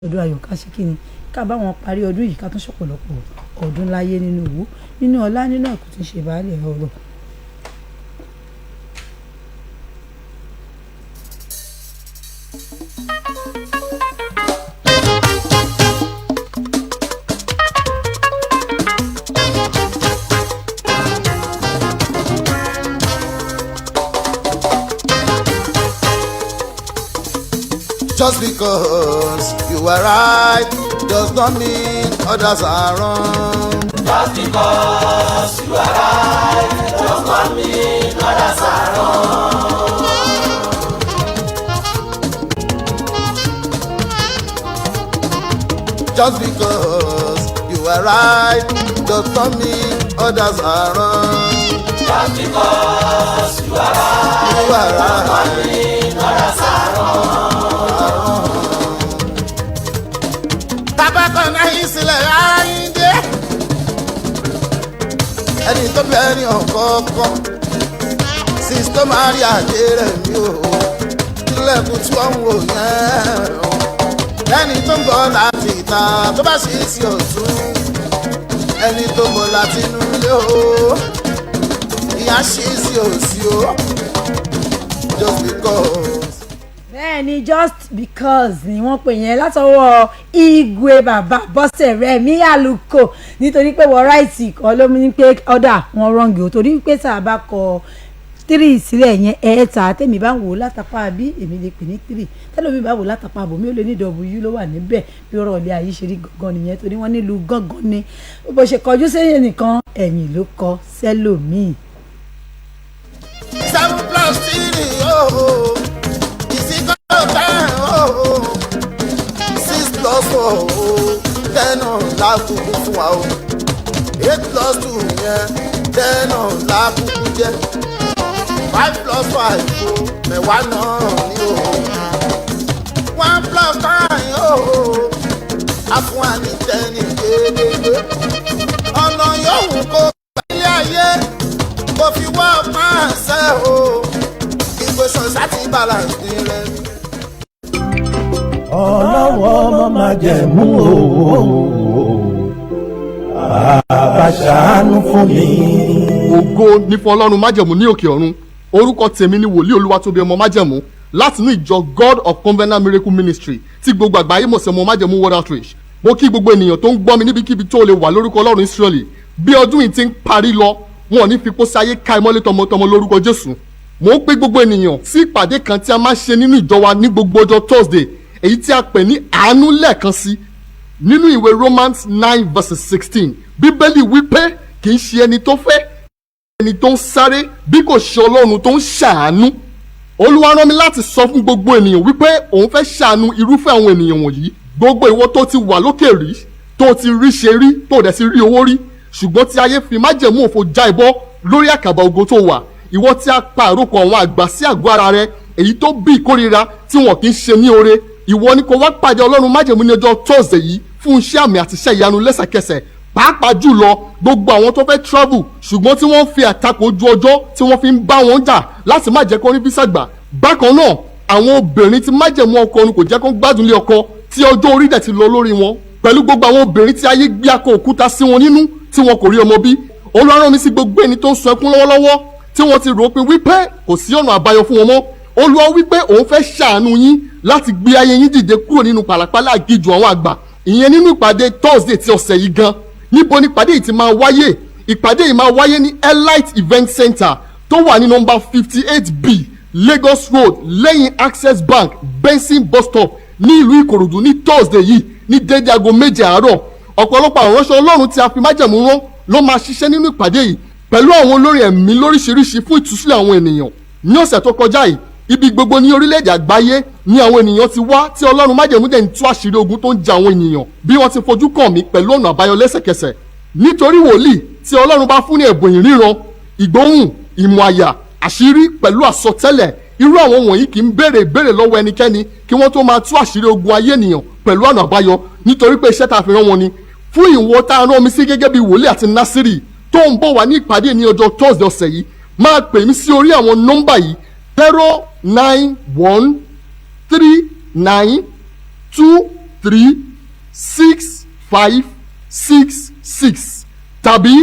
ọdún ayọ̀ ká ṣe kí ni ká bá wọn parí ọdún yìí ká tún ṣọ̀pọ̀lọpọ̀ ọdún láyé nínú owó nínú ọlá nínú ẹ̀kú tí ń ṣe baálẹ̀ ọrọ̀. Just because you are right does not mean others are wrong. Just because you are right does not mean others are wrong. Just because you are right does not mean others are wrong. Just because you are right does not mean others are wrong. Tabakọ̀ náà yín sílẹ̀ ayíǹde. Ẹni tó bẹ̀rẹ̀ ọ̀kọ̀ọ̀kan sísítọ́ máa rí àdé rẹ̀ mí o. Ilẹ̀kùn tí wọ́n ń wò yẹn o. Ẹni tó ń bọ̀ láti ìta tó bá ṣe é sí ọ̀tún. Ẹni tó ń bọ̀ láti inú ilé o. Ìyá ṣe é sí òsì o. Just because. Bẹ́ẹ̀ni just because ni wọ́n pè yẹn látọwọ́ Igwe bàbá Bọ́sẹ̀ Rẹ̀mí Àlùkò nítorí pé wọ́n ráìtì kan ló ní pé ọ̀dà wọn rọ́ǹgì o torí pé tá a bá kọ 3 sílẹ̀ yẹn ẹ̀ẹ́ta tèmi bá ń wò látàpá bí èmi lè pè ní 3 tẹ́lómi bá wò látàpá bò mí ò lè ní W ló wà níbẹ̀ bí ọ̀rọ̀ ilé ayé ṣe rí gangan nìyẹn torí wọ́n nílùú gangan ni bó ṣe kọjú sẹ́yìn nìkan ẹ̀yìn ló kọ sẹ́lòmíì. 7 plus 3 oh. 6 plus 4 10 la kúkú fún wa o 8 plus 2 yẹn 10 la kúkú jẹ́ 5 plus 5 o mẹ́wàá náà ni o 1 plus 9 o a fún wa ní 10 gbẹgbẹgbẹ ọ̀nà yòówù kó ilé ayé kò fi wá máa ṣe o equation ṣáàtì balance ní rẹ ni. Ọlọ́wọ́ ọmọ máa jẹ̀mú àbáṣánú fún mi. Ògo ní fún Ọlọ́run májẹ̀mú ní òkè ọ̀run. Orúkọ tèmi ni wòlíì Olúwatóbi ọmọ májẹ̀mú látinú ìjọ God of Covenant Miracle Ministry tí gbogbo àgbáyé mọ̀ sí ọmọ májẹ̀mú World Outreach. Mo kí gbogbo ènìyàn tó ń gbọ́ mi níbikíbi tó lè wà lórúkọ Ọlọ́run Ísírẹ́lì. Bí ọdún yìí ti ń parí lọ, wọn ò ní fi pósí ayé ká ìmọ́lẹ̀ tọmọtọmọ lórúkọ Jésù. Mo ń pè gbogbo ènìyàn sí ìpàdé kan tí a máa ń ṣe nínú ìjọ wa ní gbogbo ọjọ́ Thursday èyí tí a pè ní àánú lẹ́ẹ̀kan sí nínú ìwé Romans 9:16 Bíbélì wípé kì í ṣe ẹni tó fẹ́ ẹni tó ń sáré bí kò ṣe Ọlọ́run tó ń ṣàánú. Olúwa rán mi láti sọ fún gbogbo ènìyàn wípé òun fẹ́ ṣàánú irúfẹ́ àwọn ènìyàn wọ̀nyí. Gbogbo ìwọ tó ti wà lókè rí tó ti rí ṣe rí tó dẹ̀ ti rí owó rí ṣùgbọ́n tí ayé fi májẹ̀mú òfò já ìbọ́ lórí àkàbà ògo tó wà. Ìwọ tí a pa àròkọ àwọn àgbà sí àgọ́ ara rẹ èyí tó bí ìkórira tí wọn kì í ṣe ní oore. Ìwọ ni kò wá pàdé Ọlọ́run májẹ̀mú ní ọjọ́ Thursday yìí fún iṣẹ́ àmì àti iṣẹ́ ìyanu lẹ́sẹ̀kẹsẹ̀ pàápàá jùlọ gbogbo àwọn tó fẹ́ travel ṣùgbọ́n tí wọ́n fi àtakò ojú ọjọ́ tí wọ́n fi ń bá wọn jà láti má jẹ́ kó rí físà gbà. Bákan náà àwọn obìnrin tí májẹ̀mú ọkọ ni kò jẹ́ kó gbádùn lé ọkọ tí ọjọ́ orí dẹ̀ ti lọ lórí wọn pẹ̀lú gbogbo àwọn obìnrin tí ayé gbé akọ òkúta sí wọn nínú tí wọn kò rí ọmọ bí. Olúwa rán mi sí gbogbo ẹni tó ń sun ẹkún lọ́wọ́lọ́wọ́ tí wọ́n ti rò pé wípé kò sí ọ̀nà àbáyọ fún wọn mọ́. Olúwa wípé òun fẹ́ ṣàánú yín láti gbé ayé yín dìde kúrò nínú pàlàpàlà àgìjù àwọn àgbà ìyẹn nínú ìpàdé Thursday ti ọ̀sẹ̀ yìí gan. Níbo ni ìpàdé yìí ti máa wáyé? Ìpàdé yìí máa wáyé ní Elite Event Center tó wà ní nọ́mbà 58B Lagos Road lẹ́yìn Access Bank Benson bus stop ní ìlú Ìkòròdú ní Thursday yìí ní déédéé aago 7 àárọ̀. Ọ̀pọ̀lọpọ̀ àwọn ìránṣẹ́ Ọlọ́run tí a fi májẹ̀mú rán ló máa ṣiṣẹ́ nínú ìpàdé yìí pẹ̀lú àwọn olórin ẹ̀mí lóríṣiríṣi fún ìtúsílẹ̀ àwọn ènìyàn. Ní ọ̀sẹ̀ tó kọjá yìí ibi gbogbo ní orílẹ̀-èdè àgbáyé ni àwọn ènìyàn ti wá tí Ọlọ́run májẹ̀mú dẹ̀ ń tú àṣírí ogun tó ń ja àwọn ènìyàn bí wọ́n ti fojú kàn mí pẹ̀lú ọ̀nà àbáyọ lẹ́sẹ̀kẹsẹ̀. Nítorí wòlíì tí Ọlọ́run bá fún ní ẹ̀bùn ìríran ìgbóhùn ìmọ̀ àyà àṣírí pẹ̀lú àsọtẹ́lẹ̀ irú àwọn wọ̀nyí kì í béèrè ìbéèrè lọ́wọ́ ẹnikẹ́ni kí wọ́n tó máa tú àṣírí ogun ayé ènìyàn pẹ̀lú ọ̀nà àbáyọ nítorí pé iṣẹ́ tá a fi rán wọn ni. Fún ìwọ tá a rán mi sí gẹ́gẹ́ bí wòlíì àti násírì tó ń bọ̀ wá ní ìpàdé ní ọjọ́ Thursday ọ̀sẹ̀ yìí máa pè mí sí orí àwọn nọ́mbà yìí 0913922 070636566 tàbí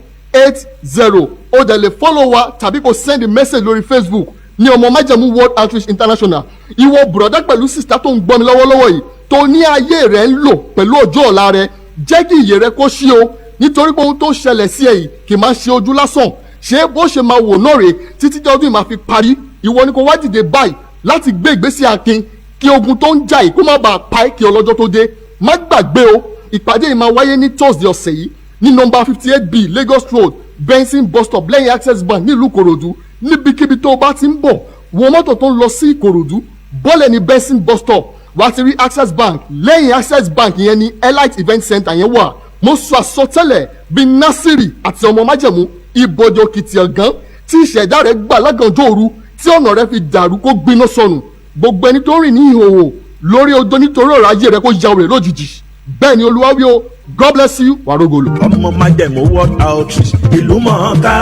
07069717180. ó dẹ̀ lè follow wa tàbí kó send a message lórí Facebook ní ọmọ májẹ̀mú World Outreach International. ìwọ bùrọ̀dá pẹ̀lú sista tó ń gbọ́ mi lọ́wọ́lọ́wọ́ yìí tó ní ayé rẹ̀ ń lò pẹ̀lú ọjọ́ ọ̀la rẹ̀, jẹ́ kí ìyè rẹ̀ kó ṣí o, nítorí pé ohun tó ṣẹlẹ̀ sí ẹ yìí kì í máa ṣe ojú lásán. ṣé bó ṣe máa wò náà rèé títí tí ọdún yìí máa fi parí. ìwọ ni kò wá dìde báyìí láti gbé ìgbésí akin kí ogun tó ń jà yìí kó má bàa pa ẹ́ kí ọlọ́jọ́ tó dé. má gbàgbé o, ìpàdé yìí máa wáyé ní Thursday ọ̀sẹ̀ yìí ní nọ́mbà 58B Lagos Road Benson bus stop lẹ́yìn Access Bank nílùú Ìkòròdú. níbikíbi tó o bá ti ń bọ̀ wọ mọ́tò tó ń lọ sí Ìkòròdú, bọ́lẹ̀ ní Benson bus stop wàá ti rí Access Bank. lẹ́yìn Access Bank yẹn ni Elite Event Center yẹn wà. mo sọ àsọtẹ́lẹ̀ bíi Násìrì àti ọmọ májẹ̀mú ibodè Òkìtì Ọ̀gán tí ìṣẹ̀dá rẹ̀ gbà lágànjọ́ òru tí ọ̀nà rẹ̀ fi dàrú kó gbiná sọnù. gbogbo ẹni tó rìn ní ìhòòhò lórí odò nítorí ọ̀rọ̀ ayé rẹ̀ kó ya òrè lójijì. bẹ́ẹ̀ ni Olúwa wí o. God bless you. wàrógolo. ọmọ májẹ̀mú World Outreach ìlú mọ̀ọ́ká.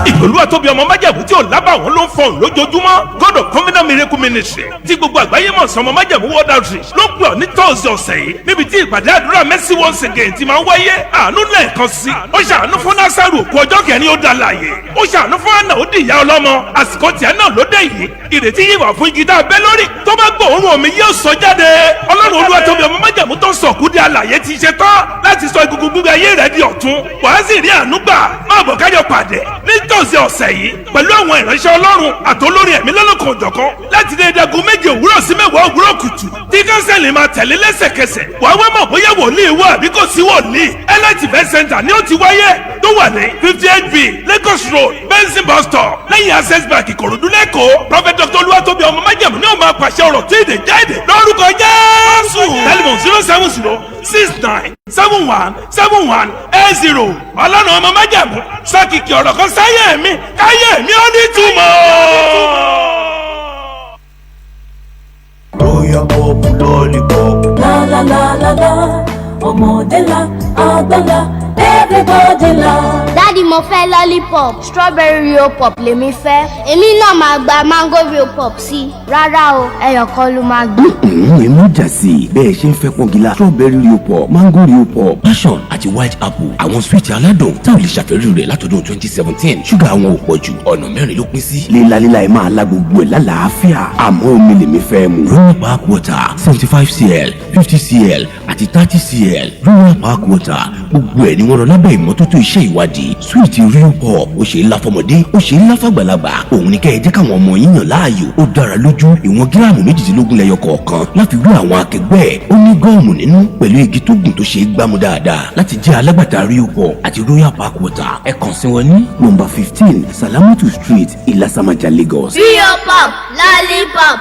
ìpolówó tóbi ọmọ májẹ̀mú tí ò lábàwọ́n ló ń fọ̀n lójoojúmọ́. God of Covenant Miracle Ministry tí gbogbo àgbáyé mọ̀ sí ọmọ májẹ̀mú World Outreach ló ń pè ọ́ ní Thursday ọ̀sẹ̀ yìí níbi tí ìpàdé àdúrà Mercy Once Again ti máa ń wáyé. àánú lẹ́ẹ̀kan sí. ó ṣàánú fún Násárù òkú ọjọ́ kẹrin ó da láàyè. ó ṣàánú fún Ànà ó di ìyá ọlọ́mọ. àsìkò tiẹ̀ náà ló dé yìí. ìrètí yìí wà fún igi tá a bẹ́ lórí. tó bá gbóòórùn omi yóò sọ jáde. Ọlọ́run Olúwa tóbi ọmọ májẹ̀mú tó ń sọ̀kú di àlàyé ti ṣe tán láti sọ egungun gbígbẹ ayé rẹ di ọ̀tun. wàá sì rí àánú gbà. máa bọ̀ kájọ pàdé ní Thursday ọ̀sẹ̀ yìí pẹ̀lú àwọn ìránṣẹ́ Ọlọ́run àtolórí ẹ̀mí lọ́lọ́kan òjọ̀kan láti dé dagun méje òwúrọ̀ sí mẹ́wàá òwúrọ̀ kùtù tí kánsẹ́lì máa tẹ̀lé lẹ́sẹ̀kẹsẹ̀. wàá wá mọ̀ bóyá wòlíì wà àbí kò sí wòlíì. Elite Event Center ni ó ti wáyé tó wà ní 58B Lagos Road Benson bus stop lẹ́yìn Access Bank Ìkòròdú lẹ́kọ̀ọ́. Prophet Dr. Olúwatóbi ọmọ májẹ̀mú ni ó máa pàṣẹ ọ̀rọ̀ tí èdè jáde lórúkọ Jésù. Telephone 07069717180. Ọlọ́run ọmọ májẹ̀mú sákìkì ọ̀rọ̀ kan sáyé mi káyé mi ó ní túmọ̀. Royal Pop Lollipop. La la la la la, ọmọdé la, àgbà la, everybody la. Daddy mo fẹ́ lollipop, strawberry real pop lèmi fẹ́. Èmi náà máa gba mango real pop sí. Rárá o, ẹyọ kan ló máa gbé. èmi jà sí bẹ́ẹ̀ ṣe ń fẹ́ pọ́ngilá strawberry real pop mango real pop passion àti white apple àwọn sweet aládùn tá ò lè ṣàfẹ́rí rẹ̀ látọdún 2017 ṣúgà àwọn ò pọ̀ jù ọ̀nà mẹ́rin ló pín sí. lílalíla ẹ̀ máa la gbogbo ẹ̀ lálàáfíà àmọ́ omi lèmi fẹ́ mu. royal park water 75cl 50cl àti 30cl royal park water gbogbo ẹ̀ ni wọ́n rọ lábẹ́ ìmọ́tótó iṣẹ́ ìwádìí sweet real pop ó ṣe é lá fọmọdé ó ṣe é lá fàgbàlagbà òun ni kẹ́ ẹ jẹ́ káwọn ọmọ yín yàn láàyò ó dára lójú ìwọ̀n gíráàmù 18 lẹ́yọ kọ̀ọ̀kan láfi wé àwọn akẹgbẹ́ ẹ̀ ó ní gọ́ọ̀mù nínú pẹ̀lú igi tó gùn tó ṣe é gbámú dáadáa láti jẹ́ alágbàtà real pop àti royal park water ẹ kàn sí wọn ní nọ́mbà 15 Salamatu Street Ilasamaja Lagos. Real pop, lollipop,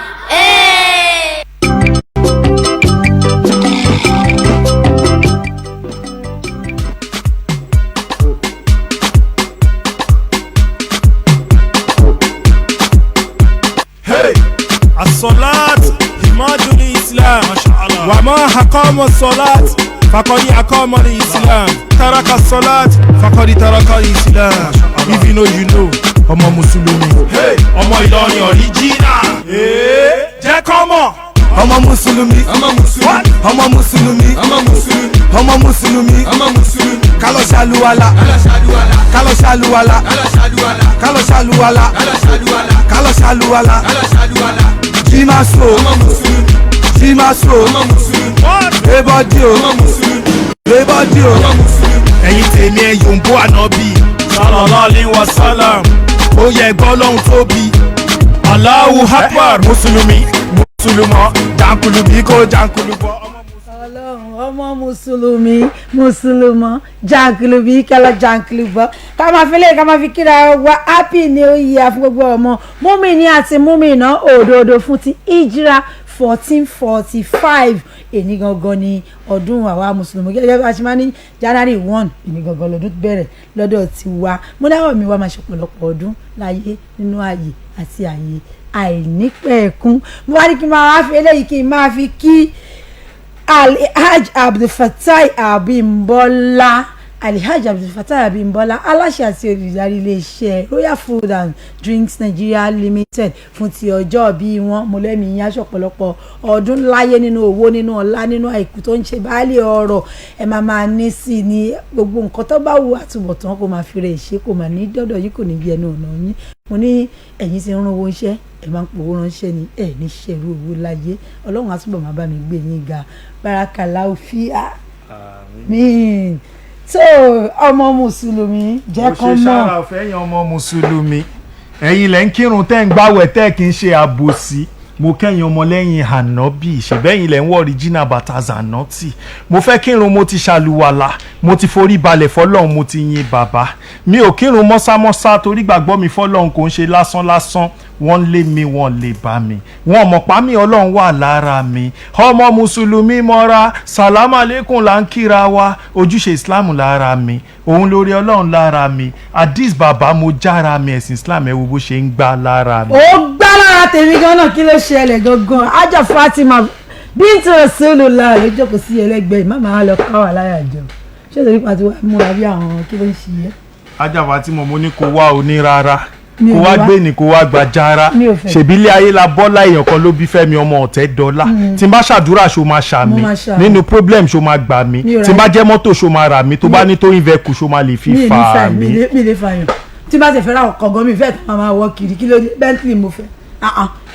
الصلاة عماد الإسلام وما أقام الصلاة فقد أقام الإسلام ترك الصلاة فقد ترك الإسلام. If you know you know ọmọ mùsùlùmí ọmọ Ìlọrin original jẹ́ kọ́mọ̀ ọmọ mùsùlùmí ọmọ mùsùlùmí ọmọ mùsùlùmí kálọ̀ ṣàlùwàlà kálọ̀ ṣàlùwàlà kálọ̀ ṣàlùwàlà kálọ̀ ṣàlùwàlà jimaso ebọ́dí o ebọ́dí o. ẹ̀yin tèmi ẹ̀ yòǹbó ànábì sallallahu alaihi wasallam ó yẹ gbọ́ lọ́hùn tóbi Allahu akbar mùsùlùmí mùsùlùmọ́ jàǹkùlùbí kò jàǹkùlùbọ́. Ọlọ́run ọmọ mùsùlùmọ́ jàǹkìlùbí kẹlẹ jàǹkìlùbọ́ ká máa fi lè ká máa fi kíra wa happy new year fún gbogbo ọmọ múmìnì àti múmìnà òdòdó fún ti ìjìrà 1445 èní gangan ni ọdún àwa mùsùlùmí gẹ́gẹ́ bí a ṣe máa ní January 1 èní gangan lọ́dún bẹ̀rẹ̀ lọ́dọ̀ ti wa mo dáwọ́ mi wá máa ṣe pọ̀lọpọ̀ ọdún láyé nínú ààyè àti ààyè àìnípẹ̀ẹ́kún mo wá ní kí n máa wá fi eléyìí kí n máa fi kí Alhaj Abdulfatai Abimbola Alhaji Abdulfatah Abimbola aláṣẹ àti olùdarí iléeṣẹ́ Royal Food and Drinks Nigeria Limited fún ti ọjọ́ bí wọn mọ̀lẹ́mí yín aṣọ ọ̀pọ̀lọpọ̀ ọdún láyé nínú owó nínú ọlá nínú àìkú tó ń ṣe baálé ọ̀rọ̀ ẹ máa ní sí i ní gbogbo nǹkan tó bá wù àtúbọ̀tán kó máa fi rẹ̀ ṣe kó máa ní dọ́dọ̀ yìí kò ní bí ẹnu ọ̀nà yín mo ní ẹ̀yin ti ń rán owó iṣẹ́ ẹ máa ń pòwó ránṣẹ́ ni ẹ ní ṣẹ̀rú owó láyé ọlọ́run àtúbọ̀ máa bá mi gbé yín ga barakallahu fíà àmín. So ọmọ mùsùlùmí jẹ́ kán mọ̀. mo ṣe ṣára ọ̀fẹ́ yan ọmọ mùsùlùmí ẹ̀yin lẹ́ ń kírun tẹ́ ń gbáwẹ̀ tẹ́ kì í ṣe àbòsí mo kẹ́yìn ọmọlẹ́yìn ànábì ṣèbẹ́yìn lẹ́ ń wọ original bàtà zanati mo fẹ́ kírun mo ti ṣàlùwàlà mo ti forí balẹ̀ fọlọ́run mo ti yin bàbá mi ò kírun mọ́sámọ́sá torí gbàgbọ́ mi fọlọ́run kò ń ṣe lásán wọ́n lé mi wọ́n lè bá mi wọ́n mọ̀ pa mí ọlọ́run wà lára mi ọmọ mùsùlùmí mọ́ra sàlámà lẹ́kùn là ń kíra wa ojúṣe islam lára mi òun lórí ọlọ́run lára mi hadith bàbá mo jára mi ẹ̀sìn islam ẹ̀ wo bó ṣe ń gbá lára mi. ó gbá lára tèmi gan-an kí ló ṣẹlẹ̀ gangan ajá Fatima bíntu Rasulullah ló jókòó sí ẹlẹ́gbẹ̀ẹ́ ìmáàmá wa lọ ká wà láyà jọ ṣé torí pàtó wà múra bí àwọn kí ló ń ṣe yẹ. ajá Fatima mo ní kó wá òní rárá kó wá gbé ní kó wá gba jára ṣèbílẹ̀ ayé la bọ́lá èèyàn kan ló bí Fẹ́mi ọmọ ọ̀tẹ́ dọ́là tí n bá ṣàdúrà ṣó máa ṣàmì nínú problem ṣó máa gbà mí tí n bá jẹ́ mọ́tò ṣó máa rà mí tó bá ní tó ìvẹ́kù ṣó máa lè fi fà mí. mi lè fà yàn tí n bá ti fẹ́ ra ọkọ̀ gan mi fẹ́ tó máa wọ kiri kí ló dé Bentley mo fẹ́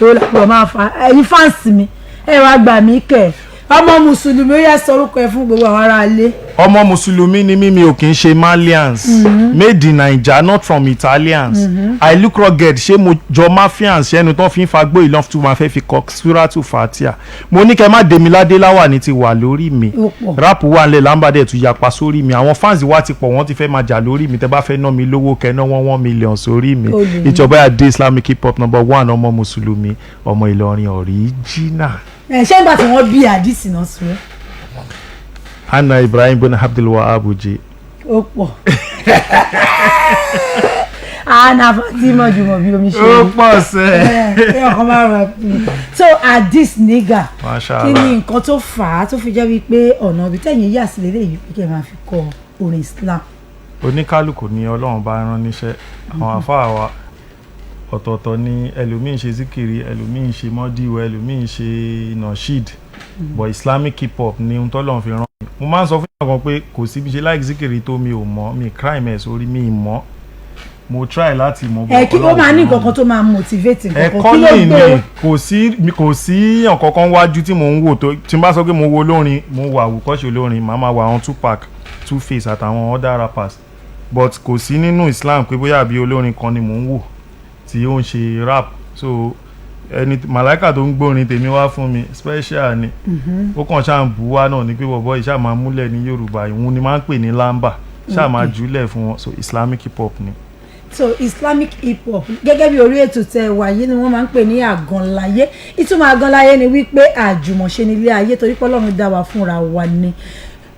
èwo làpọ̀ máa fa ẹ̀yin fáǹsì mi ẹ wá gbà mí kẹ̀ ọmọ mùsùlùmí ó yẹ sọrúkọ ẹ fún gbogbo àwọn ará ilé. ọmọ mùsùlùmí ni mí mi ò kì í ṣe Malians made in Naija not from Italians I look rugged ṣé mo jọ Mafians ṣẹ́nu tó fi ń fagbó ìlọ́n tó máa fẹ́ fi kọ Suratu Fatia mo ní kẹ́ má dèmi ládé láwà ní ti wà lórí mi rap wà nílẹ̀ lámbàdẹ̀ tún yapa sórí mi àwọn fans wa ti pọ̀ wọ́n ti fẹ́ máa jà lórí mi tẹ́ bá fẹ́ ná mi lówó kẹ́ ná 1 million sórí mi ìjọba àdé Islamic hip hop #1 ọmọ mùsùlùmí ọmọ Ìlọrin original. ṣé ìgbà tí wọ́n bí àdìsí náà sọ ẹ́. Anna Ibrahim bin Abdul Wahab Oje. ó pọ̀ Anna Fatima Jumobi Omisore. ó pọ̀ sẹ́. ẹ ọkọ máa rà bí. so àdìs nígà Mashallah. kí ni nǹkan tó fà á tó fi jẹ́ wípé ọ̀nà ibi tẹ̀yìn yà sí lélẹ́yìí pé kẹ́ máa fi kọ orin Islam. oníkálukú ni Ọlọ́run bá rán níṣẹ́ àwọn àfáà wa ọ̀tọ̀ọ̀tọ̀ ni ẹlòmíín ṣe zikiri ẹlòmíín ṣe mọ́díwẹ̀ ẹlòmíín ṣe nasheed but Islamic hip hop ni ohun tọ́lọ́run fi rán mi. mo máa ń sọ fún ìyàgàn pé kò síbi ṣe láì zikiri tó mi ò mọ̀ mi crime ẹ̀ sórí mi mọ̀ mo try láti mọ̀ bọ́ kí ló máa ní nǹkan tó máa motivate nǹkan ẹ̀kọ́ lè ní kò sí ọ̀kankan wájú tí mò ń wò tó tí n bá sọ pé mo wo olórin mo wà àwòkọ́ṣe olórin màá máa wà àwọn Tupac Two-Face àtàwọn other rappers but kò sí nínú Islam pé bóyá àbí olórin kan ni mò ń wò tí ó ń ṣe rap so ẹni màláìkà tó ń gbórin tèmi wá fún mi special ni ó kàn ṣáà ń bu wá náà ni pé bọ̀bọ̀ ìṣáà máa múlẹ̀ ní Yorùbá ìhun ni máa ń pè ní lamba ṣáà máa jùlẹ̀ fún wọn so Islamic hip hop ni. so Islamic hip hop gẹ́gẹ́ bí orí ètò tẹ wáyé ni wọ́n máa ń pè ní àgànláyé ìtumọ̀ àgànláyé ni wípé àjùmọ̀ṣe nílé ayé torí pé Ọlọ́run dá wa fúnra wa ni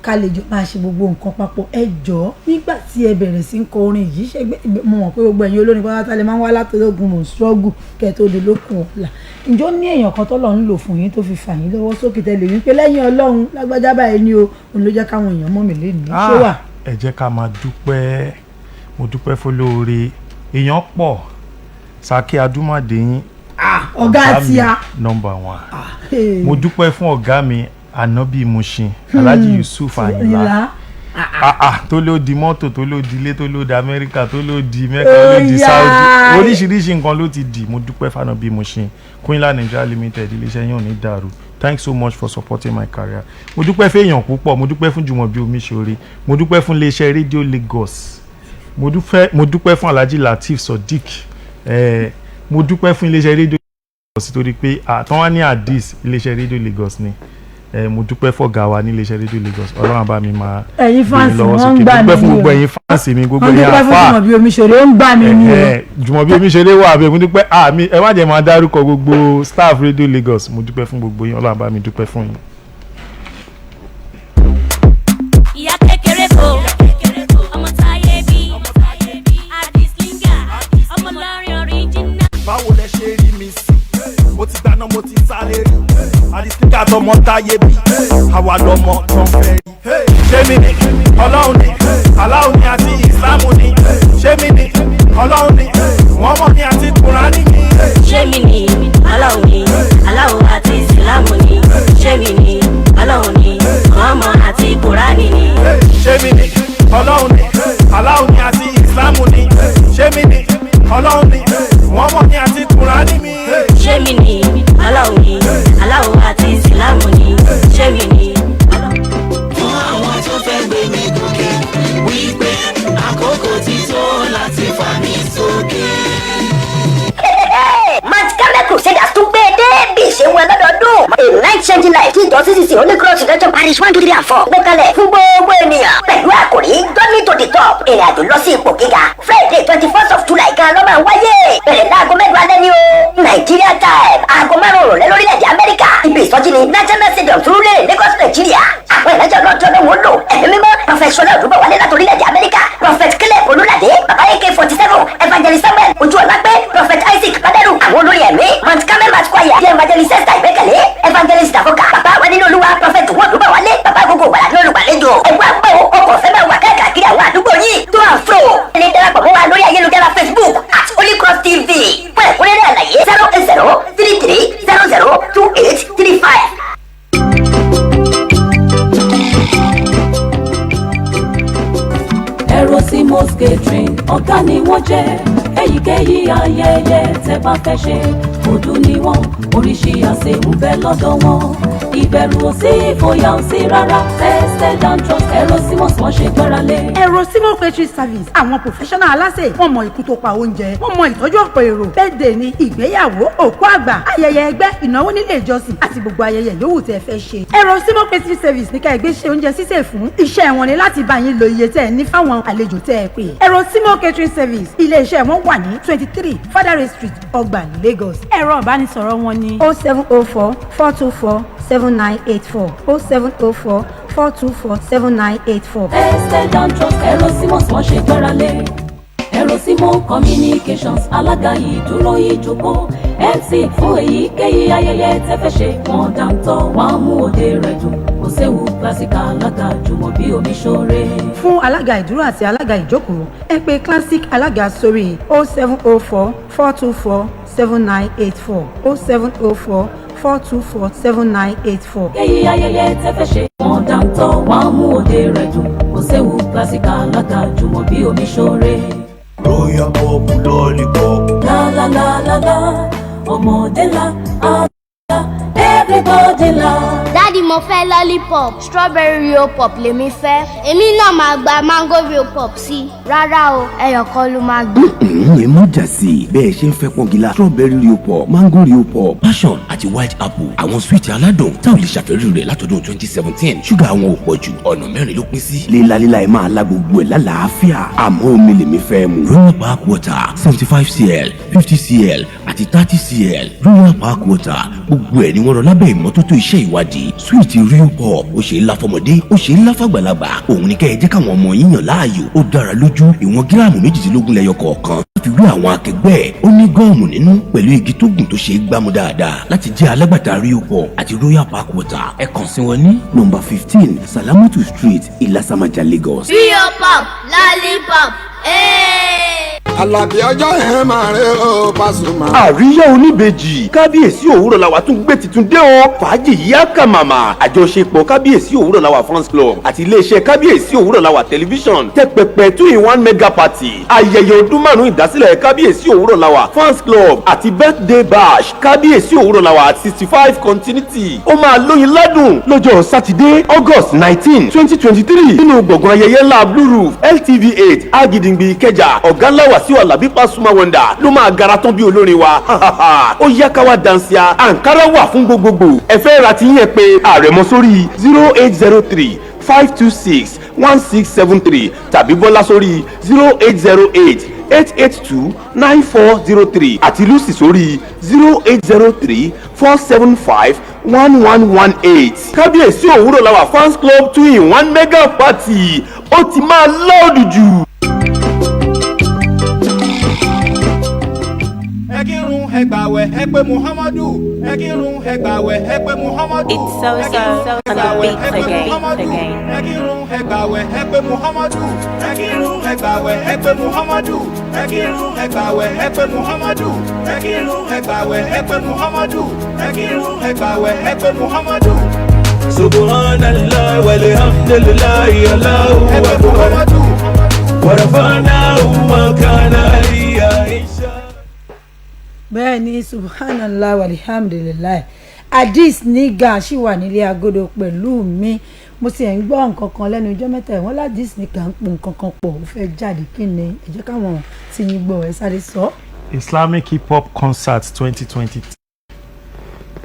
ká lè jọ máa ṣe gbogbo nǹkan papọ̀ ẹ jọ̀ọ́ nígbà tí ẹ bẹ̀rẹ̀ sí ń kọ orin yìí ṣe mo mọ̀ pé gbogbo ẹ̀yin olórin pátá lè máa ń wá látọ̀lógún mò ń struggle kẹ́ẹ̀tọ́ odò lókun ọ̀la ǹjọ́ ní èèyàn kan tọ́lọ́run lò fún yín tó fi fà yín lọ́wọ́ sókè tẹ́lẹ̀ wípé lẹ́yìn Ọlọ́run lágbájá báyìí ni o òun ló jẹ́ káwọn èèyàn mọ̀ mí lẹ́nu ṣé wà. ẹ jẹ́ ká máa dúpẹ́ mo dúpẹ́ fọlọ́ọ̀rẹ́ èèyàn pọ̀ Sàkí Adúmọ̀déyìn ọ̀gá àti a #1 mo dúpẹ́ fún ọ̀gá mi Ànábì Mushin Alhaji Yusuf Ayinla tó ló di mọ́tò tó ló di ilé tó ló di Amẹ́ríkà tó ló di Mẹ́kà tó ló di Saudi oríṣiríṣi nǹkan ló ti di mo dúpẹ́ fún Ànábì Mushin Queenland Nigeria Limited iléeṣẹ́ yín ò ní dàrú thanks so much for supporting my career mo dúpẹ́ fún èèyàn púpọ̀ mo dúpẹ́ fún Jumobi Omisore mo dúpẹ́ fún iléeṣẹ́ rédíò Lagos mo dúpẹ́ fún Alhaji Lateef Sodiq mo dúpẹ́ fún iléeṣẹ́ rédíò Lagos torí pé àtọ́wá ní àdìs iléeṣẹ́ rédíò Lagos ni mo dúpẹ́ fọ́gà wa ní iléeṣẹ́ rédíò Lagos Ọlọ́run bá mi máa ẹ̀yin fáǹsì wọn ń gbà mí dúpẹ́ fún gbogbo ẹ̀yin fáǹsì mi gbogbo ẹ̀yin àfà Jumobi Omisore ń gbà mí ni o Jumobi Omisore wà bẹ́ẹ̀ mo dúpẹ́ ẹ má jẹ́ máa dárúkọ gbogbo staff rédíò Lagos mo dúpẹ́ fún gbogbo yín Ọlọ́run bá mi dúpẹ́ fún yín. ìyá kékeré kò ọmọ táyé bí àdìsíngà ọmọ lọ́rin original. báwo lẹ ṣe rí mi sí mo ti gbaná mo ti sáré rí àdìsíngà tọmọ táyé bí àwa lọmọ tán fẹ́ rí. ṣé mi ni Ọlọ́run ni aláwo ni àti ìsìlámù ni ṣé mi ni ọlọ́run ni wọ́n mọ̀ ní àti kùránì ni. ṣé mi ni aláwo ni aláwo àti ìsìlámù ni ṣé mi ni aláwo ni wọ́n mọ̀ àti kùránì ni. ṣé mi ni ọlọ́run ni aláwo ni àti ìsìlámù ni ṣé mi ni ọlọ́run ni wọ́n mọ̀ ní àti kùránì mi. ṣé mi ni aláwo ni aláwo àti ìsìlámù ni ṣé mi ni. fún àwọn tó fẹ́ gbé mi gòkè wípé àkókò ti tó láti fà mí sókè. Mantikale Crusaders tún gbé dé bí ìṣe wọn lọ́dọọdún. A night changing life tí ìjọ CCC Holy Cross Redemption Parish 1, 2, 3 and 4 gbé kalẹ̀ fún gbogbo ènìyàn. Pẹ̀lú àkòrí journey to the top ìrìn àjò lọ sí ipò gíga. Friday 21st of July kan ló máa wáyé. Bẹ̀rẹ̀ láago mẹ́jọ alẹ́ ni o. Nigeria time aago 5 ìrọ̀lẹ́ lórílẹ̀‐èdè Amẹ́ríkà. Ibi ìsọjí ni National Stadium Surulere Lagos Nigeria. Àwọn ìrìnàjò ọlọ́jọ́ ló wọ́n lò. Ẹ̀mí mímọ́ Prophet Ṣọlá Olúbọ̀wálé láti orílẹ̀‐èdè Amẹ́ríkà. Prophet Caleb Olúládé Bàbá AK-47 Evangelist Samuel Ojúọlápé Prophet Isaac Bádẹ́rù. Àwọn olórí ẹ̀mí Mantikale Mass Choir di Evangelist Esther Ìgbẹ́kẹ̀lé Evangelist Àfọ̀kà Bàbá wa nínú Olúwa Prophet Olúbọ̀wálé Bàbá gbogbo wàrà ní olùgbàlejò. Ẹgbẹ́ àgbọ̀ ọkọ̀ fẹ́ máa wà káàkiri àwọn àdúgbò yìí tó à ń fò. Ẹni darapọ̀ mọ́ wa lórí ayélujára Facebook @Holy Cross TV. Fún ẹ̀kúnrẹ́rẹ́ àlàyé 08033002835. Erosimos catering ọ̀gá ni wọ́n jẹ́ èyíkéyìí ayẹyẹ tẹ́ bá fẹ́ ṣe ọdún ni wọ́n oríṣi àsè ń bẹ lọ́dọ̀ wọn ìbẹ̀rù ò sí ìfòyà ò sí rárá tested and trust Erosimos wọ́n ṣe gbáralé. Erosimos catering service àwọn professional aláṣẹ wọ́n mọ ikú tó pa oúnjẹ wọ́n mọ ìtọ́jú ọ̀pọ̀ èrò birthday ni ìgbéyàwó òkú àgbà ayẹyẹ ẹgbẹ́ ìnáwó nílé ìjọsìn àti gbogbo ayẹyẹ yòówù tẹ́ fẹ́ ṣe. Erosimos catering service ní ká ẹgbẹ́ ṣe oúnjẹ sísè fún iṣẹ́ wọn ni láti bá yín lo iye tẹ́ ẹ ní fáwọn àlejò tẹ́ ẹ pè. Erosimos catering service ilé iṣẹ́ wọn wà ní 23 Fadare Street Ọgbà Lagos. Ẹ̀rọ ìbánisọ̀rọ̀ wọn ni 0704 424 7984 0704 424 7984. tested and trust Erosimos wọ́n ṣe gbáralé. Erosimos communications alága ìdúró ìjókòó MC fún èyíkéyìí ayẹyẹ tẹ́ fẹ́ ṣe wọ́n dáńtọ́ wọ́n á mú òde rẹ̀ dùn kò séwu classic alága Jumobi Omisore. fún alága ìdúró àti alága ìjókòó ẹ pè classic alága sórí 0704 424 7984 0704 424 7984. èyí ayẹyẹ tẹ́ fẹ́ ṣe wọ́n dáńtọ́ wọ́n á mú òde rẹ̀ dùn kò séwu classic alága Jumobi Omisore. Royal pop lollipop. La la la la la, ọmọdé la, àgbà, everybody la. Daddy mo fẹ́ lollipop strawberry real pop lèmi fẹ́ èmi náà máa gba mango real pop sí rárá o ẹyọ kan ló máa gbà. ẹ má jà sí i bẹ́ẹ̀ ṣe ń fẹ́ pọ́ngilá strawberry real pop mango real pop passion àti white apple àwọn sweet aládùn tá ò lè ṣàfẹ́rí rẹ̀ látọdún 2017 ṣúgà àwọn ò pọ̀ jù ọ̀nà 4 ló pín sí. lílalíla ẹ máa la gbogbo ẹ̀ lálàáfíà àmọ́ omi lèmi fẹ́ mu. royal park water 75cl 50cl àti 30cl royal park water gbogbo ẹ̀ ni wọ́n rọ lábẹ́ ìmọ́tótó iṣẹ́ ìwádìí sweet real pop ó ṣe é lá fọmọdé ó ṣe é lá fàgbàlagbà òun ni kẹ́ ẹ jẹ́ káwọn ọmọ yín yàn láàyò ó dára lójú ìwọ̀n gíráàmù 18 lẹ́yọ kọ̀ọ̀kan fi wé àwọn akẹgbẹ́ ẹ̀ ó ní gọ́ọ̀mù nínú pẹ̀lú igi tó gùn tó ṣe é gbámú dáadáa láti jẹ́ alágbàtà real pop àti royal park water ẹ kàn sí wọn ní nọ́mbà 15 Salamatu Street Ìlasàmájà Lagos. real pop lollipop. Àlàbí ọjọ́ yẹn máa rẹ ó Pasuma. àríyá oníbejì kábíyèsí òwúrọ̀ làwà tún gbé titun dé o fàájì yíyá kàmàmà àjọṣepọ̀ kábíyèsí òwúrọ̀ làwà fans club àti iléeṣẹ́ kábíyèsí òwúrọ̀ làwà tẹlifíṣàn tẹ́ pẹpẹ 2-in-1 mega party ayẹyẹ ọdún márùn ìdásílẹ̀ kábíyèsí òwúrọ̀ làwà fans club àti birthday bash kábíyèsí òwúrọ̀ làwà 65 continuity ó máa lóyin ládùn lọ́jọ́ sátidé August 19 2023 nínú gbọ̀ngàn ayẹyẹ ńlá blue roof LTV8 Agidingbi Ìkẹjà ọ̀gá ńlá Wàsíù Àlàbí Pasuma Wonder ló máa gara tán bí olórin wa ó yá ká wá dansia àǹkárá wà fún gbogbogbò ẹ fẹ́ ra ti yẹn pé àrẹ̀mọ sórí 0803 526 1673 tàbí bọ́lá sórí 0808 882 9403 àti lucy sórí 0803 475 1118. kábíyèsí òwúrọ̀ làwà fans club 2-in-1 mega party ó ti máa lọ́ọ̀dù jù. ẹ kírun ẹ gbàwẹ̀ ẹ pé Muhammadu ẹ kírun ẹ gbàwẹ̀ ẹ pé Muhammadu It's so ẹ kírun ẹ on the gbàwẹ̀ beat ẹ pé again. Muhammadu ẹ kírun ẹ gbàwẹ̀ ẹ pé Muhammadu ẹ kírun ẹ gbàwẹ̀ ẹ pé Muhammadu ẹ kírun ẹ gbàwẹ̀ ẹ pé Muhammadu ẹ kírun ẹ gbàwẹ̀ ẹ pé Muhammadu ẹ kírun ẹ gbàwẹ̀ ẹ pé Muhammadu. Subhanallah walhamdulillah Allahu akbar wa rafa'nahu makana aliyya insha. bẹ́ẹ̀ ni subhanallah walhamdulillah hadith nígà ṣì wà nílé agodo pẹ̀lú mi mo sì ń gbọ́ nǹkan kan lẹ́nu ọjọ́ mẹ́ta ìwọ́n hadith nígà ń pò nǹkan kan pọ̀ ó fẹ́ jáde kí ni ẹ jẹ́ káwọn tí yín gbọ́ ẹ sáré sọ. Islamic Hip Hop Concert 2023.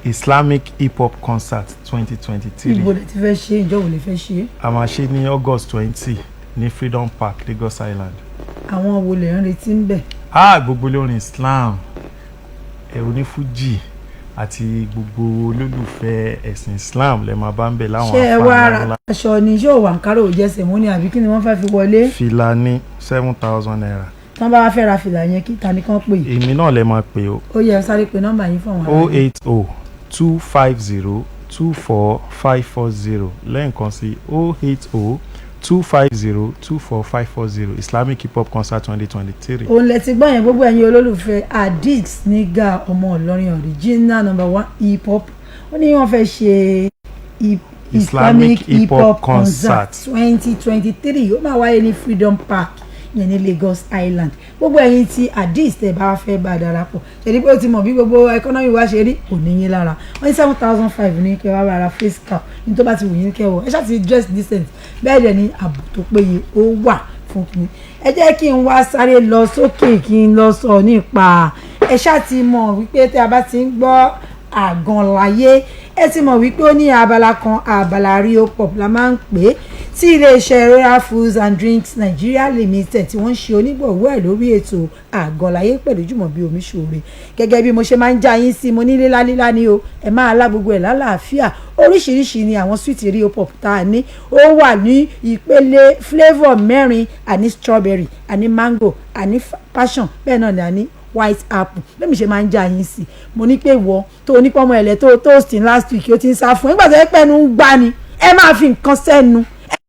Islamic Hip Hop Concert 2023. ibo lè ti fẹ́ ṣe ìjọ wo lè fẹ́ ṣe. A máa ṣe ní August 20 ní Freedom Park, Lagos Island. àwọn wo lè ń retí ń bẹ̀. Gbogbo olórin Islam onífújì àti gbogbo olólùfẹ́ ẹ̀sìn Islam lè máa bá ń bẹ̀ láwọn ṣé ẹ wá ara aṣọ ni ṣé òwà àǹkárá ò jẹ́ sẹ̀mú ni àbí kí ni wọ́n fẹ́ fi wọlé. fìlà ní 7,000 naira. tí wọ́n bá wá fẹ́ ra fìlà yẹn kí ta ni kán pè. èmi náà lè máa pè o. ó yẹ sáré pé nọ́mbà yín fún wọn. 080-250-24540 lẹ́ẹ̀kan sí 080-250-24540 Islamic Hip Hop Concert 2023. òun lẹ ti gbọ́ yẹn gbogbo ẹ̀yin olólùfẹ́ Adix nígà ọmọ Ìlọrin original #1 hip hop ó ní wọ́n fẹ́ ṣe Islamic Hip Hop Concert 2023 ó máa wáyé ní Freedom Park yẹn ní Lagos Island. gbogbo ẹ̀yin tí Adix tẹ́ bá fẹ́ bá darapọ̀ ṣèlú pé ó ti mọ̀ bí gbogbo economy wa ṣe rí kò ní yín lára wọ́n ní 7,500 ní kẹ́ wá ra face cap ní tó bá ti wù yín kẹ́ wọ̀ ẹ ṣáà ti dress decent bẹ́ẹ̀ dẹ̀ ní ààbò tó péye ó wà fún kí ẹ jẹ́ kí n wá sáré lọ sókè kí n lọ sọ nípa ẹ ṣáà ti mọ̀ wípé tí a bá ti ń gbọ́ àgàn láyé ẹ ti mọ̀ wípé ó ní abala kan abala Rio Pop la máa ń pè é tí iléeṣẹ́ Royal Foods and Drinks Nigeria Limited tí wọ́n ń ṣe onígbọ̀wọ́ ẹ̀ lórí ètò àgàn láyé pẹ̀lú Jumobi Omisore. gẹ́gẹ́ bí mo ṣe máa ń já yín sí mo ní lílá ni o ẹ máa lá gbogbo ẹ̀ lálàáfíà oríṣiríṣi ni àwọn sweet Rio Pop tá a ní ó wà ní ìpele flavour mẹ́rin àní strawberry àní mango àní passion bẹ́ẹ̀ náà ni àní white apple bẹ́ẹ̀ mi ṣe máa ń já yín sí mo ní pé wọ́ tó onípọ́nmọ́ ẹ̀lẹ́ tó toasting last week ó ti ń sá fún nígbà tó yẹ pẹ́ẹ́nu ń gbá ni ẹ máa fi nǹkan sẹ́nu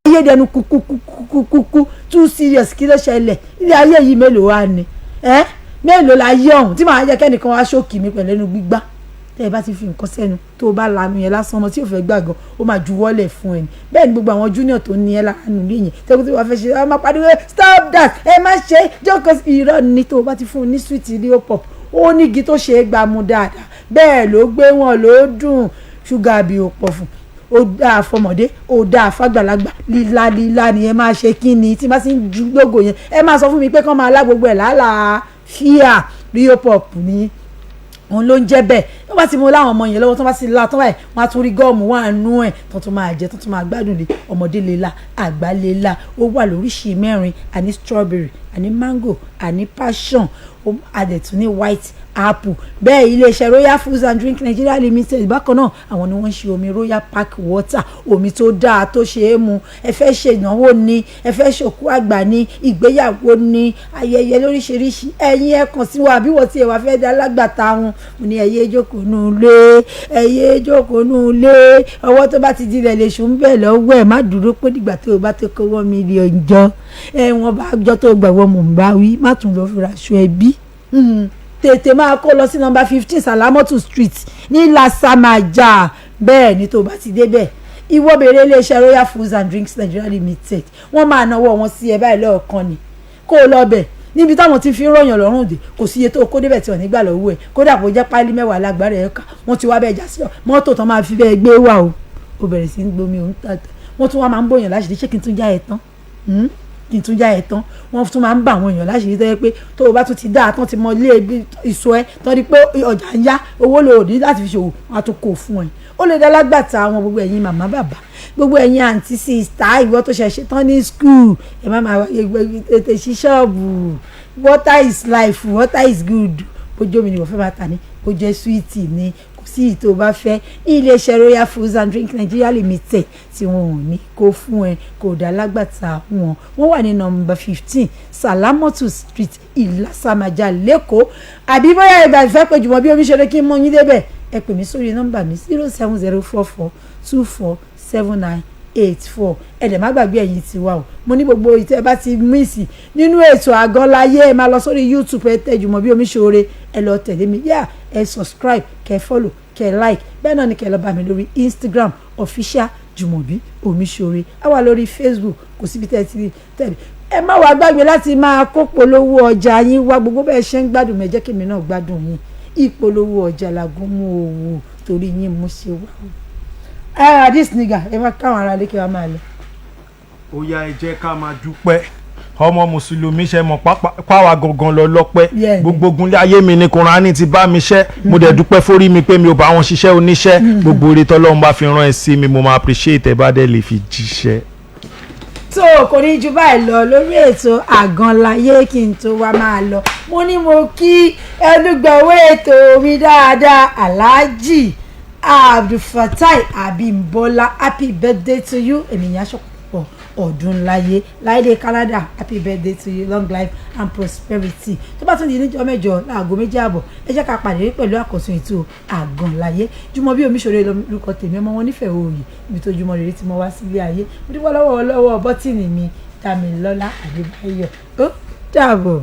ẹ yé dẹnu kúkúkúkúkú too serious kí ló ṣẹlẹ̀ ilé ayé yìí mélòó wá ni mélòó la yé ọ̀hún tí màá jẹ́ kẹ́nìkan wá ṣókì mi pẹ̀lú ẹnu gbígbá tẹ́ ẹ bá ti fi nǹkan sẹ́nu tó o bá lanu yẹn lásán ọmọ tí ò fẹ́ gbàgàn ó máa juwọ́lẹ̀ fún ẹ ní bẹ́ẹ̀ ni gbogbo àwọn junior tó ní ẹ lánàá lé yẹn tẹ́kọ̀ tí wọ́n fẹ́ ṣe ẹ máa pariwo stop that ẹ má ṣe jókòó irọ́ ni tó o bá ti fún un ní sweet Rio Pop ó ní igi tó ṣe é gbámú dáadáa bẹ́ẹ̀ ló gbé wọn ló dùn ṣúgà bí ó pọ̀ fún ó dáa fọmọdé ó dáa fàgbàlagbà lílá ni ẹ máa ṣe kí ni tí bá sì ń ju lógo yẹn ẹ máa sọ fún mi pé kán máa lá gbogbo ẹ̀ lálàáfíà Rio Pop ní òun ló ń jẹ́ bẹ́ẹ̀ tó bá ti mú láwọn ọmọ yẹn lọ́wọ́ tó bá ti la tó báyìí wọ́n á tún rí gọ́ọ̀mù wọ́n á nú ẹ̀ tó tún máa jẹ tó tún máa gbádùn lé ọmọdé lè la àgbà lè la ó wà lóríṣìí mẹ́rin àní strawberry àní mango àní passion àdẹ̀tún ní white apple bẹ́ẹ̀ iléeṣẹ́ Royal Foods and Drink Nigeria Limited bákan náà àwọn ni wọ́n ń ṣe omi Royal Park water omi tó dáa tó ṣe é mu ẹ fẹ́ ṣe ìnáwó ni ẹ fẹ́ ṣòkú àgbà ni ìgbéyàwó ni ayẹyẹ lóríṣiríṣi ẹ̀yin ẹ kàn sí wa àbí wọ́n ti ẹ̀ wá fẹ́ dá lágbàtà wọn mo ní ẹ̀yẹ jókòó nù lé ẹ̀yẹ jókòó nù lé ọwọ́ tó bá ti dilẹ̀ lè ṣùn bẹ́ẹ̀ lọ́wọ́ ẹ̀ má dúró pé dìgbà tó o bá tó kó 1 million jọ wọ́n bá jọ tó gbàgbọ́ mò ń bá wí má tún lọ fi raṣọ ẹbí tètè máa kó lọ sí nọ́mbà 15 Salamatu Street ní Lasamaja bẹ́ẹ̀ ni tó bá ti débẹ̀ ìwọ bèrè iléeṣẹ́ Royal Foods and Drinks Nigeria Limited wọ́n máa náwó wọn sí ẹ báyìí lọ́ọ̀kan ni kó o lọ bẹ̀ níbi táwọn ti fi ń ròyìn lọ́rùn dé kò sí iye tó kó débẹ̀ tí wọ́n nígbà lọ́wọ́ ẹ̀ kódà kó jẹ́ páálí 10 lágbára ẹ̀ ká wọ́n ti wá bẹ́ẹ̀ já sí mọ́tò tán máa fi bẹ́ẹ̀ gbé wà o bẹ̀rẹ̀ sí ń gbomi òun tàtà wọ́n tún wá máa ń bòyàn láṣìírí ṣé kí n tún já ẹ̀ tán kí n tún já ẹ̀ tán wọ́n tún máa ń bá àwọn èèyàn láṣìírí tó yẹ pé tó o bá tún ti dá a tán ti mọ ilé ìsọ ẹ tán di pé ọjà ń yá owó lò ní láti fi ṣòwò wọn á tún kó fún ẹ ó lè dá lágbàtà àwọn gbogbo ẹ̀yin màmá bàbá gbogbo ẹ̀yin àǹtí sista ìwọ tó ṣẹ̀ṣẹ̀ tán ní school ẹ má máa ètè sí ṣọ́ọ̀bù water is life water is good bójú omi ni wọ́n fẹ́ máa tà ní bó jẹ́ sweet ni kò sí ìtò bá fẹ́ iléeṣẹ́ Royal Foods and Drink Nigeria Limited tí wọn ò ní kó fún ẹ kó dá lágbàtà wọn wà ní nọ́mbà 15 Salamatu Street Ìlàsàmájà lẹ́kọ̀ọ́ àbí bóyá ìgbà ìfẹ́ pé Jumobi Omisore kí n mọ yín débẹ̀ ẹ pè mí sórí nọ́mbà mi 07044247984 ẹ̀dẹ̀ má gbàgbé ẹ̀yin ti wá o mo ní gbogbo ìtẹ́ bá ti mísì nínú ètò Àgàn Láyé ẹ máa lọ sórí YouTube ẹ tẹ Jumobi Omisore ẹ lọ tẹ̀lé mi ẹ subscribe kẹ follow kẹ like bẹ́ẹ̀ náà ni kẹ lọ bá mi lórí Instagram official Jumobi Omisore a wà lórí Facebook kò síbi tẹ́ ti tẹ̀lé ẹ má wàá gbàgbé láti máa kó polówó ọjà yín wá gbogbo bẹ́ẹ̀ ṣe ń gbádùn mi ẹ jẹ́ kí mi náà gbádùn yín ìpolówó ọjà làgùn mú owó torí yín mo ṣe wá. This nigga ẹ má káwọn ará lékè wa máa lọ. ó yá ẹ jẹ́ ká máa dúpẹ́ ọmọ mùsùlùmí ṣe mọ̀ páwa gangan lọ lọ́pẹ́ gbogbo gunlé ayé mi ni Kùránì ti bá mi ṣẹ́ mo dẹ̀ dúpẹ́ fórí mi pé mi ò bá wọn ṣiṣẹ́ oníṣẹ́ gbogbo oore tọ́lọ́run bá fi rán ẹ sí mi mo máa appreciate ẹ bá dẹ̀ lè fi jíṣẹ́. tó kò ní ju báyìí lọ lórí ètò Àgàn Láyé kí n tó wá máa lọ mo ní mo kí ẹnugbọ̀wé ètò mi dáadáa Alhaji Abdulfatai Abimbola happy birthday to you ènìyàn aṣọ́pọ̀ ọdún láyé láìdé Canada happy birthday to you long life and prosperity tó bá tún di níjọ́ mẹ́jọ láago 2:30 ẹ jẹ́ ká pàdé pẹ̀lú àkọ́sùn ètò Àgàn Láyé Jumobi Omisore lórúkọ tèmi ọmọ wọn nífẹ̀ẹ́ òòyì ibi tó jùmọ̀ rere tí mo wá sílé ayé mo dúpẹ́ lọ́wọ́ bọ́tìnì mi Dámilọ́lá Adébáyọ̀ ó dàbọ̀.